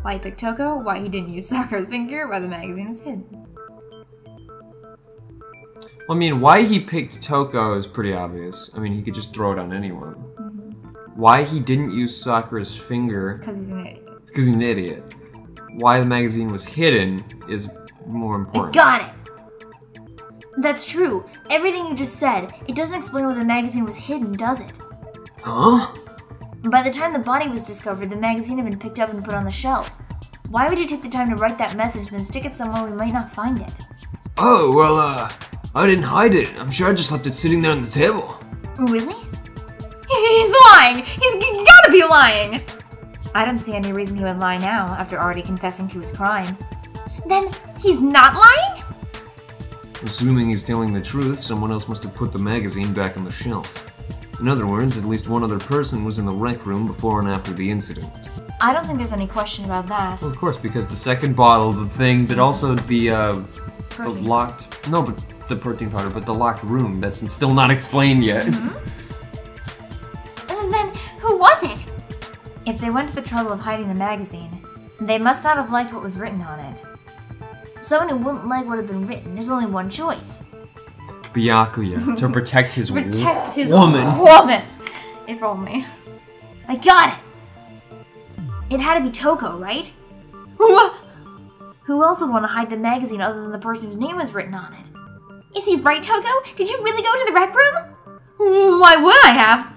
Why he picked Toko, why he didn't use Sakura's finger, why the magazine was hidden. I mean, why he picked Toko is pretty obvious. I mean, he could just throw it on anyone. Why he didn't use Sakura's finger... Because he's an idiot. Because he's an idiot. Why the magazine was hidden is more important. I got it! That's true. Everything you just said, it doesn't explain why the magazine was hidden, does it? Huh? By the time the body was discovered, the magazine had been picked up and put on the shelf. Why would you take the time to write that message, then stick it somewhere we might not find it? Oh, well, I didn't hide it. I'm sure I just left it sitting there on the table. Really? He's lying! He's gotta be lying! I don't see any reason he would lie now, after already confessing to his crime. Then, he's not lying? Assuming he's telling the truth, someone else must have put the magazine back on the shelf. In other words, at least one other person was in the rec room before and after the incident. I don't think there's any question about that. Well, of course, because the second bottle, the thing, but also the locked... No, but the protein powder, but the locked room, that's still not explained yet. And then, who was it? If they went to the trouble of hiding the magazine, they must not have liked what was written on it. Someone who wouldn't like what had been written, there's only one choice. Byakuya, to protect his woman. If only. I got it! It had to be Toko, right? Who else would want to hide the magazine other than the person whose name was written on it? Is he right, Toko? Did you really go to the rec room? Why would I have?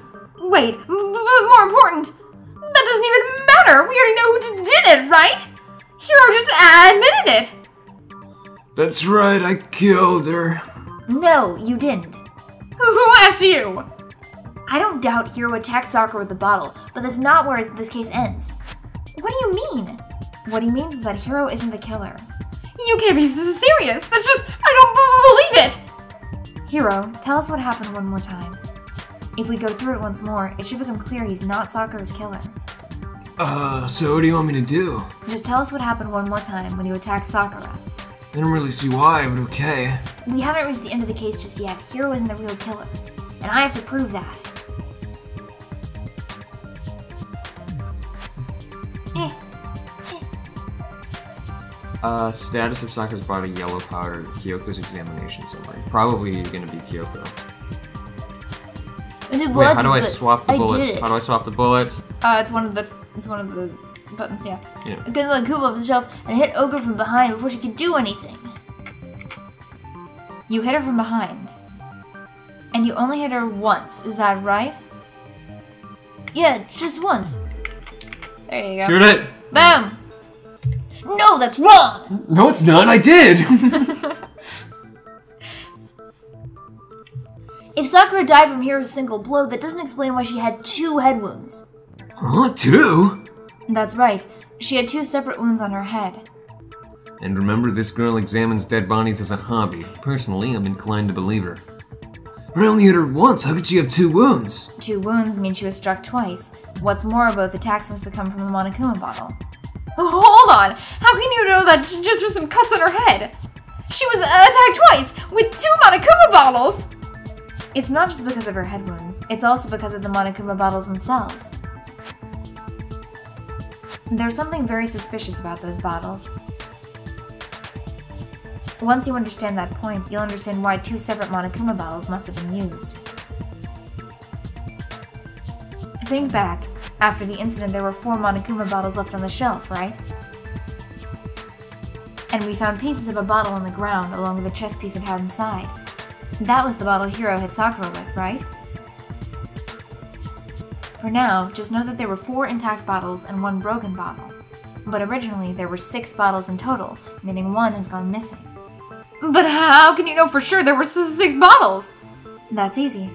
Wait, but more important, that doesn't even matter! We already know who did it, right? Hiro just admitted it! That's right, I killed her. No, you didn't. Who asked you? I don't doubt Hiro attacked Sakura with the bottle, but that's not where this case ends. What do you mean? What he means is that Hiro isn't the killer. You can't be serious! That's just... I don't believe it! Hiro, tell us what happened one more time. If we go through it once more, it should become clear he's not Sakura's killer. So what do you want me to do? Just tell us what happened one more time when you attacked Sakura. I don't really see why, but okay. We haven't reached the end of the case just yet. Hiro isn't the real killer, and I have to prove that. Status of Sakura's body, yellow powder, Kyoko's examination summary. Probably gonna be Kyoko. Wait, how do I swap the bullets? How do I swap the bullets? It's one of the buttons, yeah. Good one, Kubo off the shelf and hit Ogre from behind before she could do anything. You hit her from behind. And you only hit her once, is that right? Yeah, just once. There you go. Shoot it! Boom! No, that's wrong! No, it's not, I did! If Sakura died from Hiro's single blow, that doesn't explain why she had 2 head wounds. Huh? 2? That's right. She had 2 separate wounds on her head. And remember, this girl examines dead bodies as a hobby. Personally, I'm inclined to believe her. But I only hit her once. How could she have 2 wounds? 2 wounds mean she was struck twice. What's more, both attacks must have come from a Monokuma bottle. Hold on! How can you know that just with some cuts on her head? She was attacked twice with 2 Monokuma bottles! It's not just because of her head wounds. It's also because of the Monokuma bottles themselves. There's something very suspicious about those bottles. Once you understand that point, you'll understand why 2 separate Monokuma bottles must have been used. Think back. After the incident, there were 4 Monokuma bottles left on the shelf, right? And we found pieces of a bottle on the ground along with the chest piece it had inside. That was the bottle Hiro hit Sakura with, right? For now, just know that there were 4 intact bottles and 1 broken bottle. But originally, there were 6 bottles in total, meaning 1 has gone missing. But how can you know for sure there were 6 bottles? That's easy.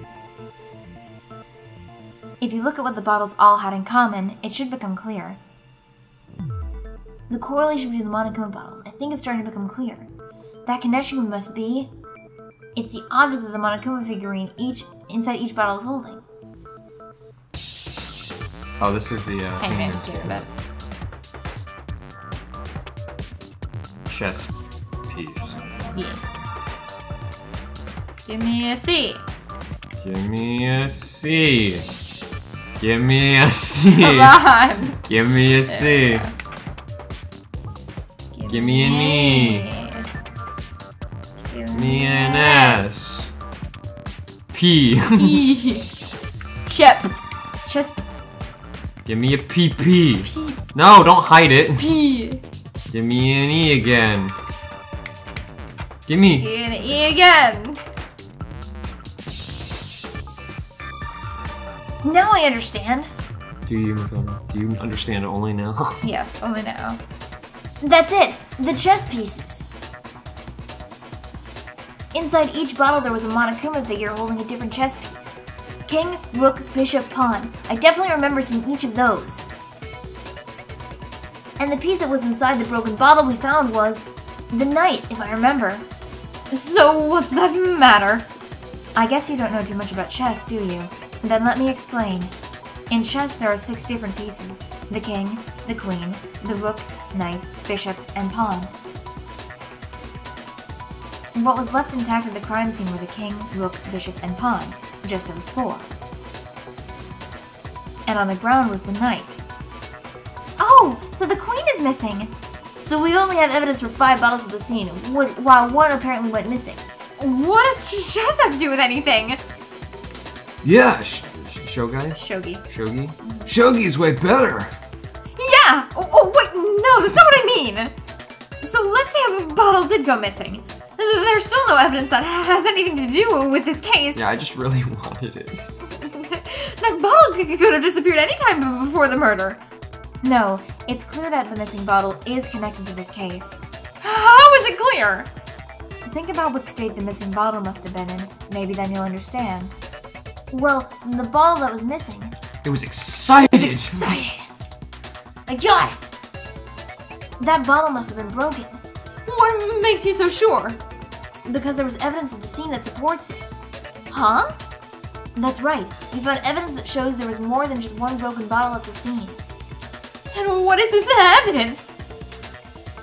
If you look at what the bottles all had in common, it should become clear. The correlation between the Monokuma bottles, I think it's starting to become clear. That connection must be... It's the object that the Monokuma figurine inside each bottle is holding. Oh, this is the Hangman's Spirit. Chess piece. Yeah. Give me a C. Give me a C. Give me a C. Come on. Give me a C. Give me an E. Give me an S. P. E. Chip. Chest. Give me a PP. P. No, don't hide it. P. Give me an E again. Give me. An E again. Now I understand. Do you understand only now? Yes, only now. That's it! The chess pieces! Inside each bottle there was a Monokuma figure holding a different chess piece. King, rook, bishop, pawn. I definitely remember seeing each of those. And the piece that was inside the broken bottle we found was the knight, if I remember. So what's that matter? I guess you don't know too much about chess, do you? Then let me explain. In chess, there are 6 different pieces. The king, the queen, the rook, knight, bishop, and pawn. What was left intact at the crime scene were the king, rook, bishop, and pawn. Just those 4. And on the ground was the knight. Oh, so the queen is missing! So we only have evidence for 5 bottles at the scene, while 1 apparently went missing. What does chess have to do with anything? Yeah, Shogi? Shogi. Shogi? Shogi's way better! Yeah! Oh, wait, no, that's not what I mean! So let's say a bottle did go missing. There's still no evidence that has anything to do with this case. Yeah, I just really wanted it. That bottle could have disappeared any time before the murder. No, it's clear that the missing bottle is connected to this case. How is it clear? Think about what state the missing bottle must have been in. Maybe then you'll understand. Well, the bottle that was missing... It was excited! It was excited! I got it! That bottle must have been broken. What makes you so sure? Because there was evidence at the scene that supports it. Huh? That's right. We found evidence that shows there was more than just 1 broken bottle at the scene. And what is this evidence?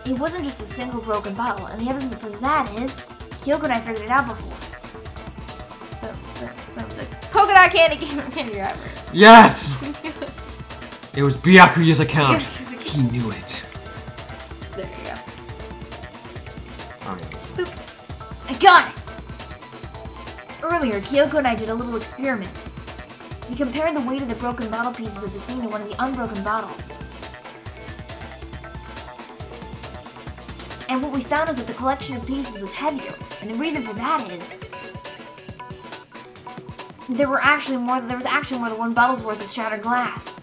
It wasn't just a single broken bottle, and the evidence that proves that is... Kyoko and I figured it out before. The coconut candy wrapper. Yes! It was Byakuya's account. He knew it. There you go. Okay. Boop. I got it! Earlier, Kyoko and I did a little experiment. We compared the weight of the broken bottle pieces at the scene to one of the unbroken bottles. And what we found is that the collection of pieces was heavier, and the reason for that is... there was actually more than 1 bottle's worth of shattered glass.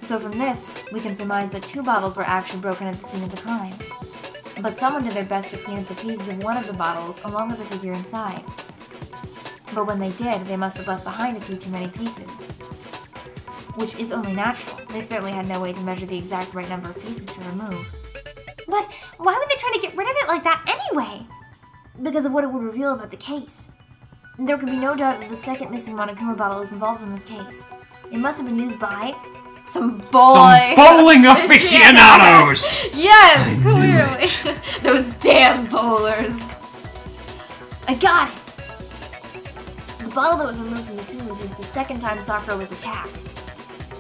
So from this, we can surmise that 2 bottles were actually broken at the scene of the crime. But someone did their best to clean up the pieces of one of the bottles along with the figure inside. But when they did, they must have left behind a few too many pieces. Which is only natural. They certainly had no way to measure the exact right number of pieces to remove. But why would they try to get rid of it like that anyway? Because of what it would reveal about the case. There can be no doubt that the second missing Monokuma bottle is involved in this case. It must have been used by some bowling aficionados! Yes, clearly. Those damn bowlers. I got it. The bottle that was removed from the scene was used the second time Sakura was attacked.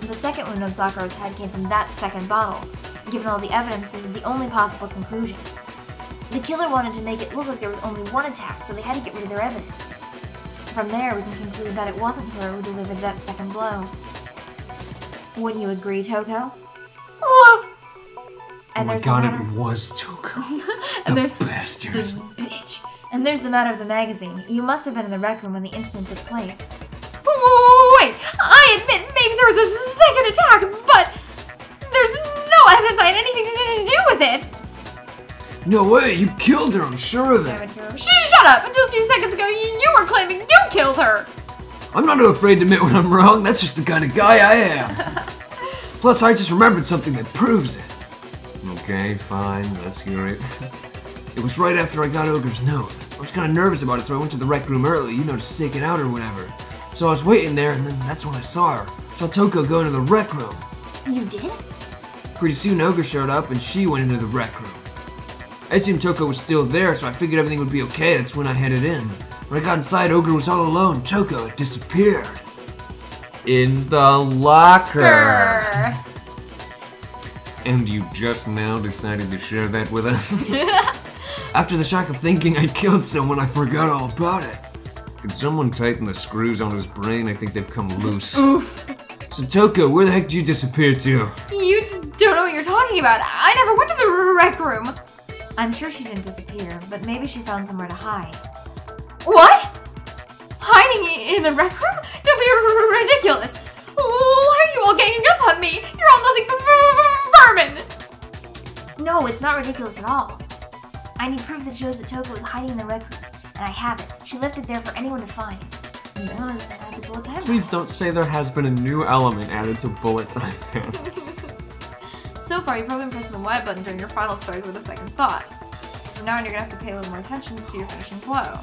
The second wound on Sakura's head came from that second bottle. Given all the evidence, this is the only possible conclusion. The killer wanted to make it look like there was only 1 attack, so they had to get rid of their evidence. From there, we can conclude that it wasn't her who delivered that second blow. Wouldn't you agree, Toko? And oh my god, it was Toko. The bastard. The bitch. And there's the matter of the magazine. You must have been in the rec room when the incident took place. Wait, I admit maybe there was a second attack, but there's no evidence I had anything to do with it. No way, you killed her, I'm sure of it. Shut up! Until 2 seconds ago, you were claiming you killed her! I'm not afraid to admit when I'm wrong, that's just the kind of guy I am. Plus, I just remembered something that proves it. Okay, fine, let's hear it. It was right after I got Ogre's note. I was kind of nervous about it, so I went to the rec room early, you know, to stake it out or whatever. So I was waiting there, and then that's when I saw her. Saw Toko go into the rec room. You did? Pretty soon, Ogre showed up, and she went into the rec room. I assumed Toko was still there, so I figured everything would be okay. That's when I headed in. When I got inside, Ogre was all alone. Toko had disappeared. In the locker. And you just now decided to share that with us? After the shock of thinking I killed someone, I forgot all about it. Could someone tighten the screws on his brain? I think they've come loose. Oof. So Toko, where the heck did you disappear to? You don't know what you're talking about. I never went to the rec room. I'm sure she didn't disappear, but maybe she found somewhere to hide. What? Hiding in the rec room? Don't be ridiculous. Why are you all ganging up on me? You're all nothing but vermin. No, it's not ridiculous at all. I need proof that shows that Toko was hiding in the rec room, and I have it. She left it there for anyone to find. And then I was added to bullet time. Please don't say there has been a new element added to bullet time panels. So far, you've probably been pressing the Y button during your final strike with a second thought. From now on, you're gonna have to pay a little more attention to your finishing blow.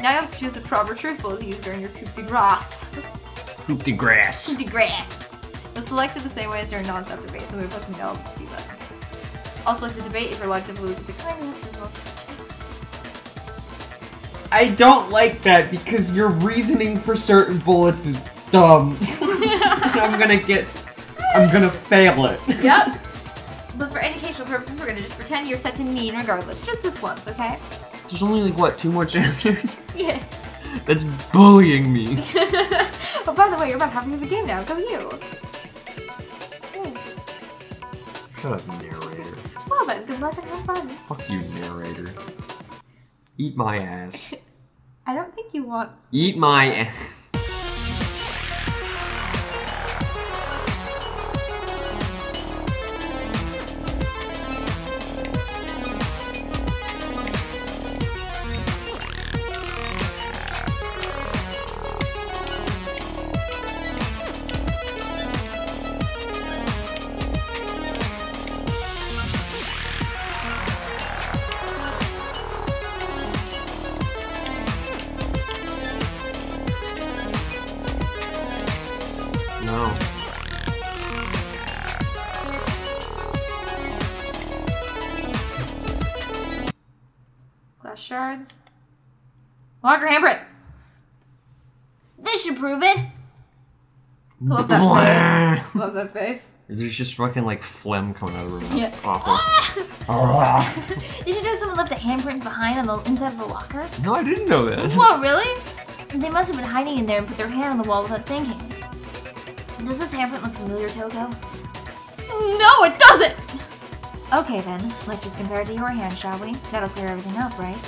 Now you have to choose the proper truth bullet to use during your coup de grace. Coup de grace. Coup de grace. You'll select it the same way as during non-stop debate, so we're pressing the L D button. Also, like the debate, if you're allowed to lose a decline, you have to vote to choose. I don't like that because your reasoning for certain bullets is dumb. I'm gonna fail it. Yep. But for educational purposes, we're gonna just pretend you're set to mean regardless. Just this once, okay? There's only like, what, 2 more chapters? Yeah. That's bullying me. Oh, by the way, you're about halfway through the game now. Go you. Shut up, narrator. Well then, good luck and have fun. Fuck you, narrator. Eat my ass. I don't think you want... Eat my ass. No. Glass shards. Locker handprint. This should prove it. Love that face. Love that face. There's just fucking like phlegm coming out of her mouth. Yeah. It's awful. Did you know someone left a handprint behind on the inside of the locker? No, I didn't know that. Whoa, really? They must have been hiding in there and put their hand on the wall without thinking. Does this handprint look familiar, Toko? No, it doesn't! Okay then, let's just compare it to your hand, shall we? That'll clear everything up, right?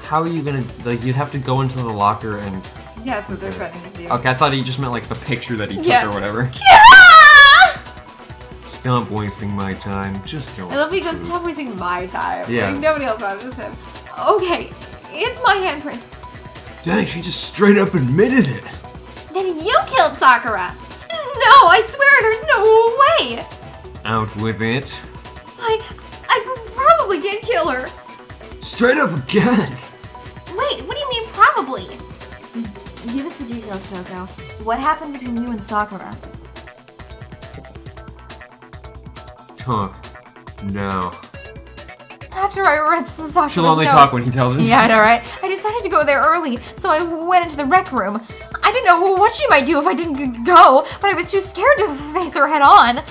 How are you gonna, like, you'd have to go into the locker and... Yeah, that's what they're threatening to do. Okay, I thought he just meant like the picture that he took or whatever. Yeah! Stop wasting my time. Just tell us I love the he goes, truth. stop wasting my time. Yeah. Like, nobody else on it, just him. Okay, it's my handprint. Dang, she just straight up admitted it. Then you killed Sakura! No, I swear, there's no way! Out with it. I probably did kill her. Straight up again. Wait, what do you mean probably? Give us the details, Toko. What happened between you and Sakura? Talk. No. After I read Sakura's She'll only note, talk when he tells us. Yeah, I know, right? I decided to go there early, so I went into the rec room. I didn't know what she might do if I didn't go, but I was too scared to face her head on.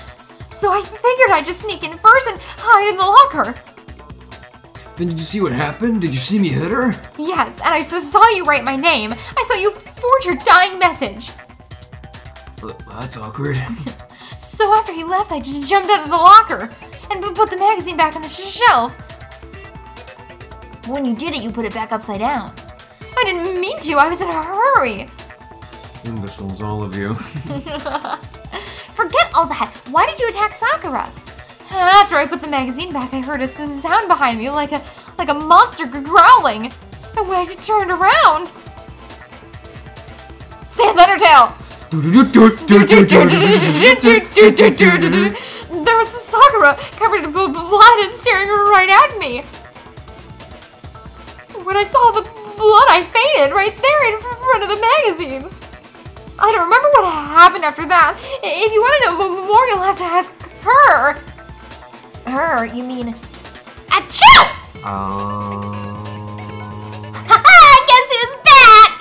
So I figured I'd just sneak in first and hide in the locker. Then did you see what happened? Did you see me hit her? Yes, and I saw you write my name. I saw you forge your dying message. That's awkward. So after he left, I just jumped out of the locker and put the magazine back on the shelf. When you did it, you put it back upside down. I didn't mean to. I was in a hurry. Imbeciles, all of you. Forget all that. Why did you attack Sakura? After I put the magazine back, I heard a sound behind me like a monster growling. And when I turned around, Sans Undertale! There was Sakura covered in blood and staring right at me. When I saw the blood, I fainted right there in front of the magazines. I don't remember what happened after that. If you want to know more, you'll have to ask her. Her? You mean... Achoo! Oh. Haha! Guess who's back?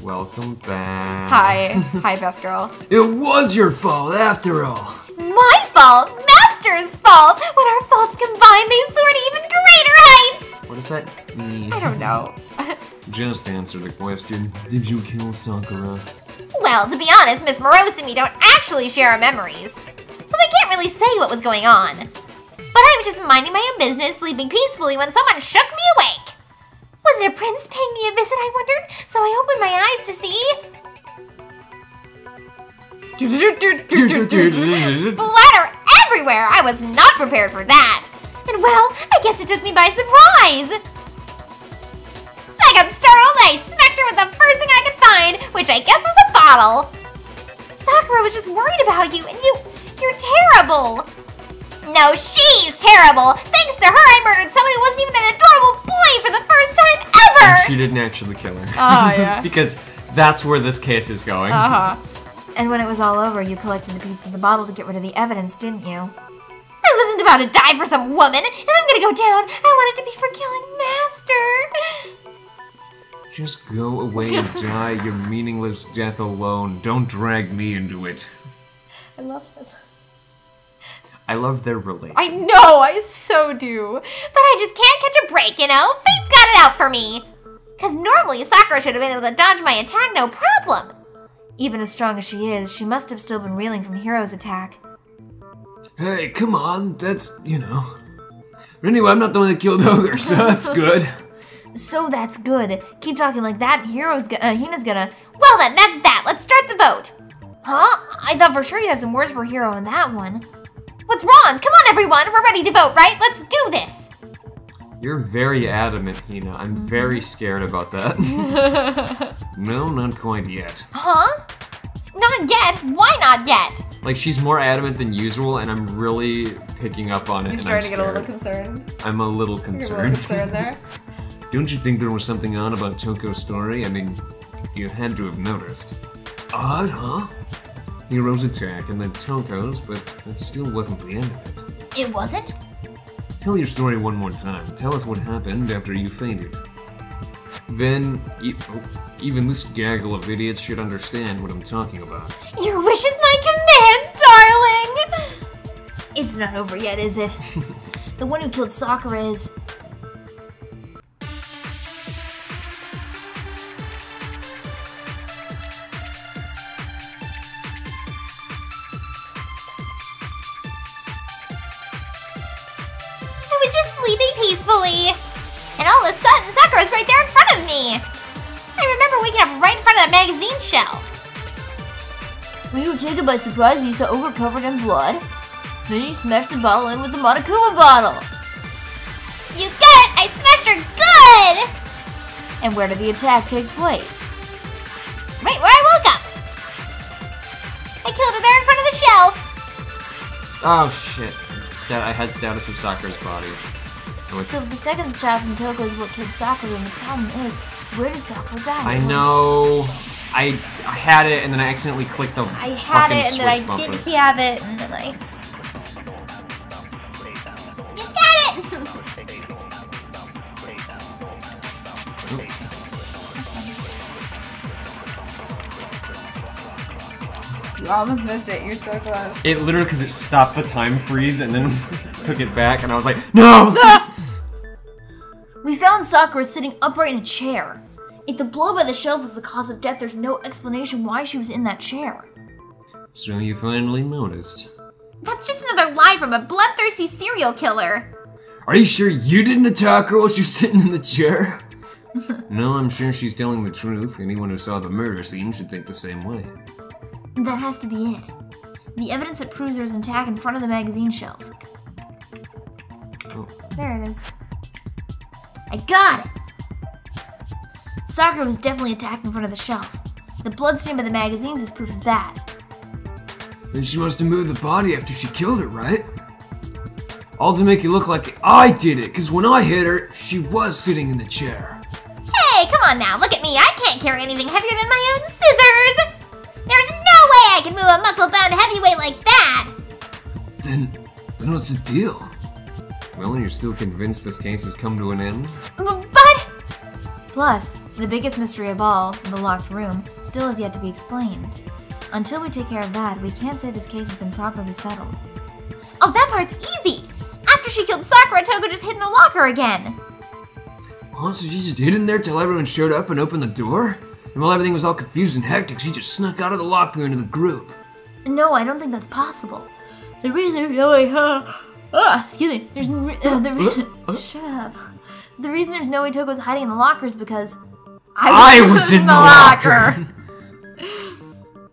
Welcome back. Hi. Hi, best girl. It was your fault, after all. My fault? Master's fault? When our faults combine, they soar to even greater heights! What does that mean? I don't know. Just answer the question. Did you kill Sakura? Well, to be honest, Miss Morose and me don't actually share our memories, so I can't really say what was going on. But I was just minding my own business, sleeping peacefully when someone shook me awake. Was it a prince paying me a visit, I wondered? So I opened my eyes to see... splatter everywhere! I was not prepared for that. And well, I guess it took me by surprise. I got startled and I smacked her with the first thing I could find, which I guess was a bottle. Sakura was just worried about you, and you're terrible. No, she's terrible. Thanks to her, I murdered someone who wasn't even an adorable boy for the first time ever. And she didn't actually kill her. Oh, yeah. Because that's where this case is going. Uh-huh. And when it was all over, you collected the piece of the bottle to get rid of the evidence, didn't you? I wasn't about to die for some woman. If I'm gonna go down, I want it to be for killing Master. Just go away and die your meaningless death alone. Don't drag me into it. I love him. I love their relationship. I know, I so do. But I just can't catch a break, you know? Fate's got it out for me. Because normally Sakura should have been able to dodge my attack no problem. Even as strong as she is, she must have still been reeling from Hiro's attack. Hey, come on, that's, you know. But anyway, I'm not the one that killed Ogre, so that's good. So that's good. Keep talking like that, Hina's gonna... Well then, that's that. Let's start the vote. Huh? I thought for sure you'd have some words for Hiro in that one. What's wrong? Come on, everyone. We're ready to vote, right? Let's do this. You're very adamant, Hina. I'm very scared about that. No, not quite yet. Huh? Not yet? Why not yet? Like, she's more adamant than usual, and I'm really picking up on it. You're starting to get a little concerned. I'm a little concerned. You're a little concerned there. Don't you think there was something odd about Toko's story? I mean, you had to have noticed. Odd, huh? Hiro's attack and then Toko's, but it still wasn't the end of it. It wasn't? Tell your story one more time. Tell us what happened after you fainted. Then, even this gaggle of idiots should understand what I'm talking about. Your wish is my command, darling! It's not over yet, is it? The one who killed Sakura is... I was just sleeping peacefully. And all of a sudden, Sakura's right there in front of me. I remember waking up right in front of the magazine shelf. Were you taken by surprise when you saw Ogre covered in blood? Then you smashed the bottle in with the Monokuma bottle. You got it! I smashed her good! And where did the attack take place? Right where I woke up. I killed her there in front of the shelf. Oh shit. I had status of Sakura's body. So if the second shot from Toko is what killed Sakura, then the problem is, where did Sakura die? I know. I had it and then I accidentally clicked the I had fucking it and then I switch didn't bumper. have it and then I... You got it! You almost missed it. You're so close. It literally, because it stopped the time freeze and then took it back and I was like, no! We found Sakura sitting upright in a chair. If the blow by the shelf was the cause of death, there's no explanation why she was in that chair. So you finally noticed. That's just another lie from a bloodthirsty serial killer. Are you sure you didn't attack her while she was sitting in the chair? No, I'm sure she's telling the truth. Anyone who saw the murder scene should think the same way. That has to be it. The evidence that proves there was an attack in front of the magazine shelf. Oh. There it is. I got it! Sakura was definitely attacked in front of the shelf. The blood stain by the magazines is proof of that. Then she must have moved the body after she killed her, right? All to make it look like I did it, because when I hit her, she was sitting in the chair. Hey, come on now, look at me. I can't carry anything heavier than my own scissors! There's no way I can move a muscle-bound heavyweight like that! Then what's the deal? Well, you're still convinced this case has come to an end? But... Plus, the biggest mystery of all, the locked room, still has yet to be explained. Until we take care of that, we can't say this case has been properly settled. Oh, that part's easy! After she killed Sakura, Toko just hid in the locker again! Oh, so she just hid in there till everyone showed up and opened the door? And while everything was all confused and hectic, she just snuck out of the locker into the group. No, I don't think that's possible. The reason there's shut up. The reason there's no way Toko's hiding in the locker is because I was in the locker.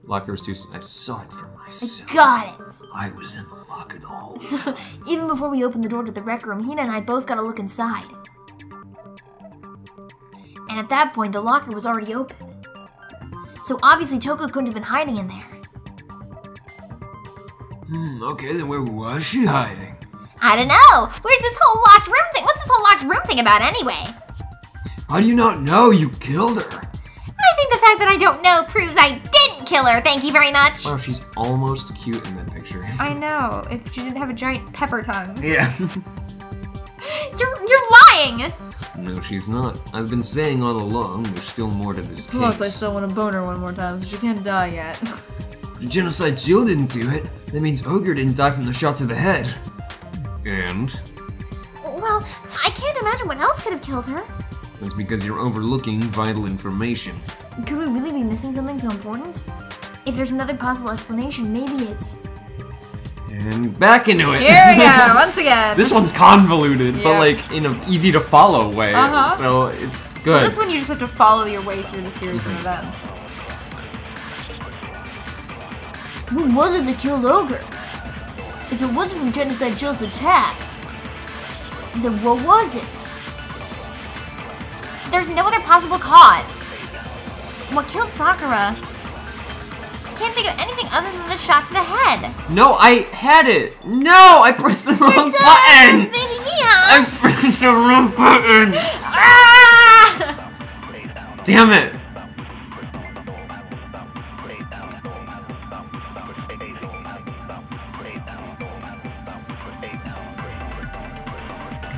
Locker was too. I saw it for myself. I got it. I was in the locker the whole time. Even before we opened the door to the rec room, Hina and I both got a look inside. And at that point, the locker was already open. So obviously Toko couldn't have been hiding in there. Okay, then where was she hiding? I don't know. Where's this whole locked room thing? What's this whole locked room thing about anyway? How do you not know you killed her? I think the fact that I don't know proves I didn't kill her. Thank you very much. Wow, she's almost cute in that picture. I know. If she didn't have a giant pepper tongue. Yeah. You're lying. No, she's not. I've been saying all along, there's still more to this case. Plus, I still want to bone her one more time, so she can't die yet. The genocide Jill didn't do it. That means Ogre didn't die from the shot to the head. And? Well, I can't imagine what else could have killed her. That's because you're overlooking vital information. Could we really be missing something so important? If there's another possible explanation, maybe it's... And back into it. Here we go, once again. This one's convoluted, Yeah. but like in an easy to follow way. Uh-huh. So it's good. Well, this one you just have to follow your way through the series of events. Who was it that killed Ogre? If it wasn't from Genocide Jill's attack, then what was it? There's no other possible cause. What killed Sakura? I can't think of anything other than the shot to the head. No, I had it. No, I pressed the wrong button. Baby Mia! I pressed the wrong button. Ah! Damn it.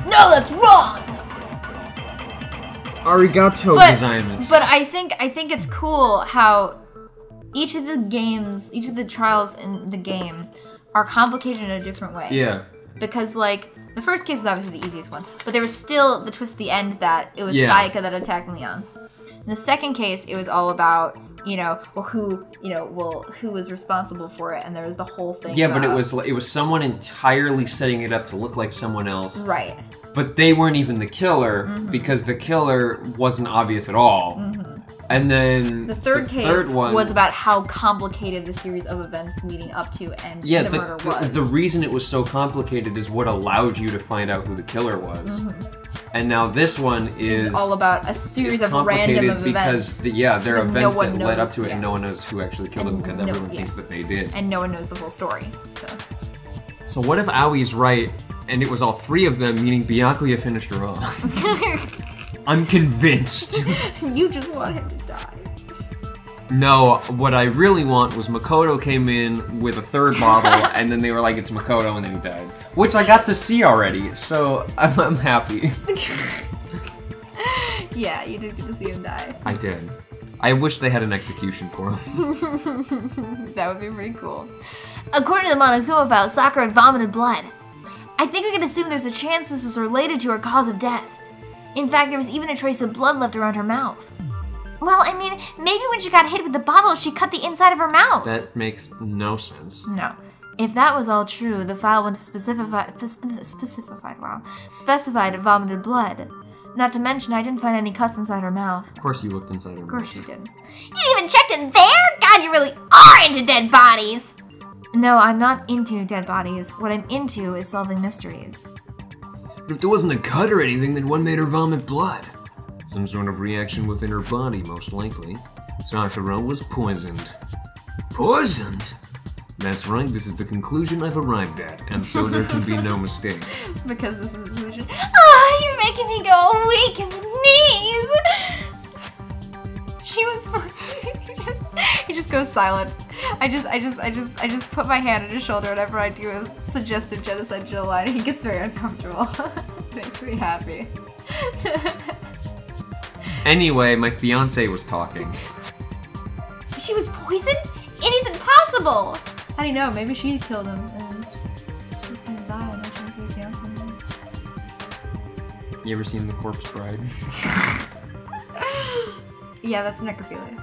No, that's wrong! Arigato gozaimasu. But I think it's cool how each of the games, each of the trials in the game are complicated in a different way. Yeah. Because like the first case was obviously the easiest one, but there was still the twist at the end that it was Yeah. Sayaka that attacked Leon. In the second case, it was all about, who was responsible for it, and there was the whole thing. Yeah, but about, it was someone entirely setting it up to look like someone else. right. But they weren't even the killer because the killer wasn't obvious at all. And then The third case one was about how complicated the series of events leading up to and the murder was. The reason it was so complicated is what allowed you to find out who the killer was. And now this one is all about a series of complicated random because events. there are Because no events one that led up knows, to it, yeah. and no one knows who actually killed them because everyone thinks that they did. And no one knows the whole story. So what if Awie's right, and it was all three of them, meaning Byakuya finished her off? I'm convinced. You just want him to die. No, what I really want was Makoto came in with a third bottle, and then they were like, it's Makoto, and then he died. Which I got to see already, so I'm happy. Yeah, you did get to see him die. I did. I wish they had an execution for him. That would be pretty cool. According to the Monokuma file, Sakura had vomited blood. I think we can assume there's a chance this was related to her cause of death. In fact, there was even a trace of blood left around her mouth. Well, I mean, maybe when she got hit with the bottle, she cut the inside of her mouth. That makes no sense. No. If that was all true, the file would have specified vomited blood. Not to mention, I didn't find any cuts inside her mouth. Of course you looked inside her mouth. Of course you did. You even checked in there? God, you really are into dead bodies! No, I'm not into dead bodies. What I'm into is solving mysteries. But if there wasn't a cut or anything, then what made her vomit blood? Some sort of reaction within her body, most likely. Sakura was poisoned. Poisoned? That's right, this is the conclusion I've arrived at, and so there can be no mistake. Because this is a solution. Ah, you're making me go weak in the knees! She was he just goes silent. I just put my hand on his shoulder whenever I do a suggestive genocide Jill line, and he gets very uncomfortable. Makes me happy. Anyway, my fiance was talking. She was poisoned? It isn't possible! How do you know? Maybe she killed him and she's gonna die and she's gonna be fiance. You ever seen The Corpse Bride? Yeah, that's necrophilia.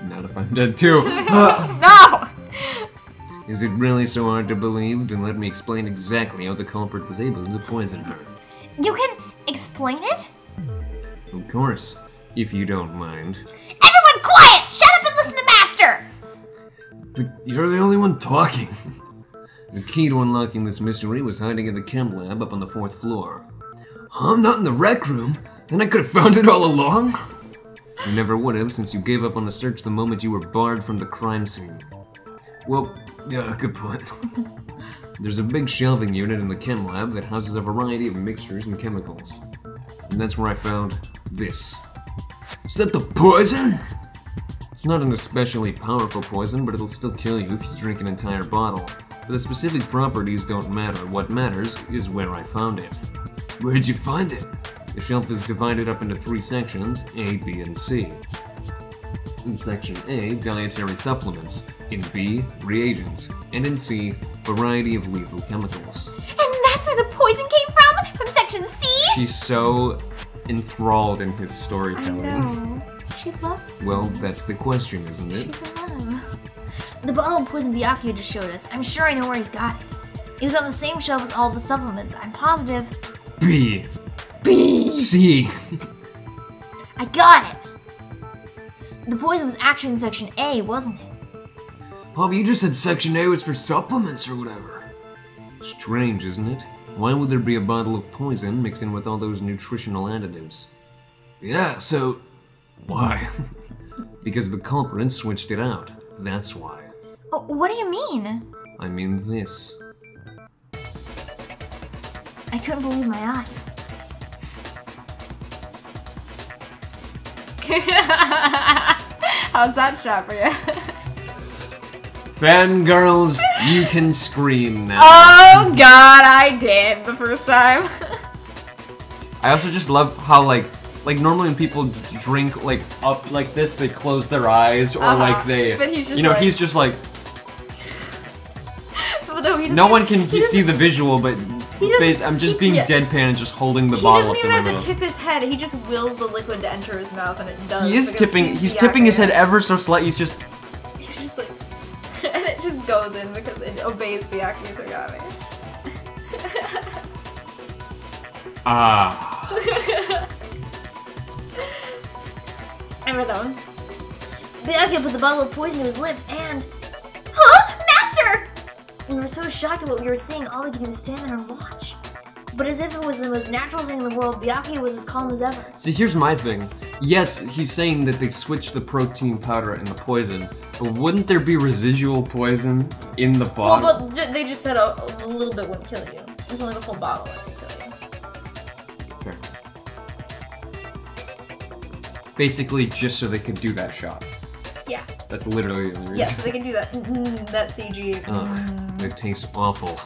Not if I'm dead too. No! Is it really so hard to believe? Then let me explain exactly how the culprit was able to poison her. You can explain it? Of course, if you don't mind. Everyone quiet! Shut up and listen to Master! But you're the only one talking. The key to unlocking this mystery was hiding in the chem lab up on the 4th floor. Huh? Not in the rec room? Then I could have found it all along? You never would have, since you gave up on the search the moment you were barred from the crime scene. Well, yeah, good point. There's a big shelving unit in the chem lab that houses a variety of mixtures and chemicals. And that's where I found this. Is that the poison? It's not an especially powerful poison, but it'll still kill you if you drink an entire bottle. But the specific properties don't matter. What matters is where I found it. Where did you find it? The shelf is divided up into 3 sections, A, B, and C. In section A, dietary supplements. In B, reagents. And in C, variety of lethal chemicals. And that's where the poison came from? From section C? She's so enthralled in his I storytelling. know. She loves me. Well, that's the question, isn't it? She's in love. The bottle of poison Byakuya just showed us. I'm sure I know where he got it. It was on the same shelf as all the supplements. I'm positive. B. B. C. I got it. The poison was actually in section A, wasn't it? Oh, but you just said section A was for supplements or whatever. Strange, isn't it? Why would there be a bottle of poison mixed in with all those nutritional additives? Yeah, so... why? Because the culprit switched it out. That's why. What do you mean? I mean this. I couldn't believe my eyes. How's that shot for you? Fangirls, you can scream now. Oh god, I did the first time. I also just love how like normally when people drink like up like this, they close their eyes or like they, But he's just you know, like- he's just like. Although he No doesn't- one can he see the visual, but doesn't- I'm just being yeah. deadpan and just holding the He bottle doesn't up to even my have mouth. to tip his head. He just wills the liquid to enter his mouth, and it does. He is because tipping. He's Byakuya. tipping his head ever so slightly. He's just. He's just like, and it just goes in because it obeys Byakuya Togami. Ah. Remember though. Byakuya put the bottle of poison to his lips and... Huh? Master! We were so shocked at what we were seeing, all we could do was stand there and watch. But as if it was the most natural thing in the world, Byakuya was as calm as ever. See, here's my thing. Yes, he's saying that they switched the protein powder and the poison, but wouldn't there be residual poison in the bottle? Well, but they just said a little bit wouldn't kill you. It's only the whole bottle that can kill you. Fair. Basically, just so they could do that shot. Yeah. That's literally the only reason. Yeah, so they can do that. That CG. Ugh, it tastes awful.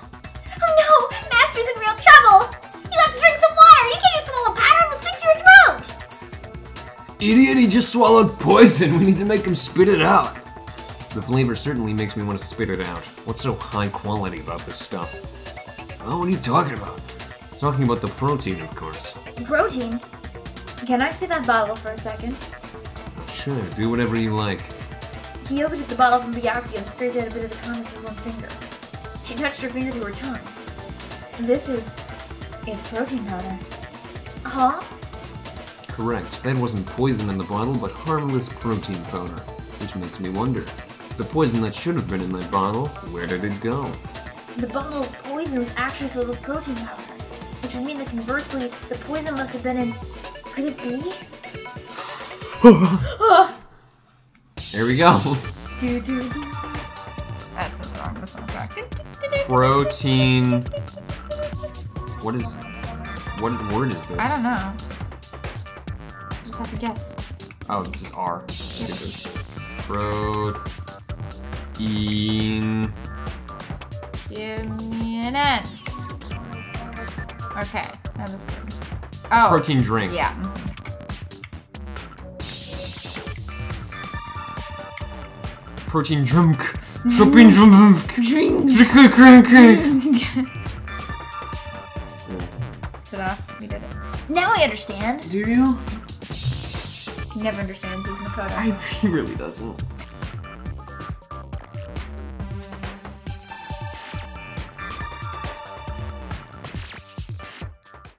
Oh no! Master's in real trouble! You have to drink some water! You can't just swallow powder, it will stick to your throat! Idiot, he just swallowed poison. We need to make him spit it out. The flavor certainly makes me want to spit it out. What's so high quality about this stuff? Oh, what are you talking about? Talking about the protein, of course. Protein? Can I see that bottle for a second? Sure, do whatever you like. Hyoga took the bottle from Byakuya and scraped out a bit of the contents with one finger. She touched her finger to her tongue. It's protein powder. Huh? Correct. That wasn't poison in the bottle, but harmless protein powder. Which makes me wonder, the poison that should have been in that bottle, where did it go? The bottle of poison was actually filled with protein powder. Which would mean that conversely, the poison must have been in... Could it be? There we go. Do. That's the wrong. That's not correct. Protein. What word is this? I don't know. Just have to guess. Oh, this is R. Stupid. Protein. Give me an N. Okay, that was good. Oh. Protein drink. Yeah. protein drink. Protein drink. Ta-da, we did it. Now I understand. Do you? He never understands his Makoto. He really doesn't.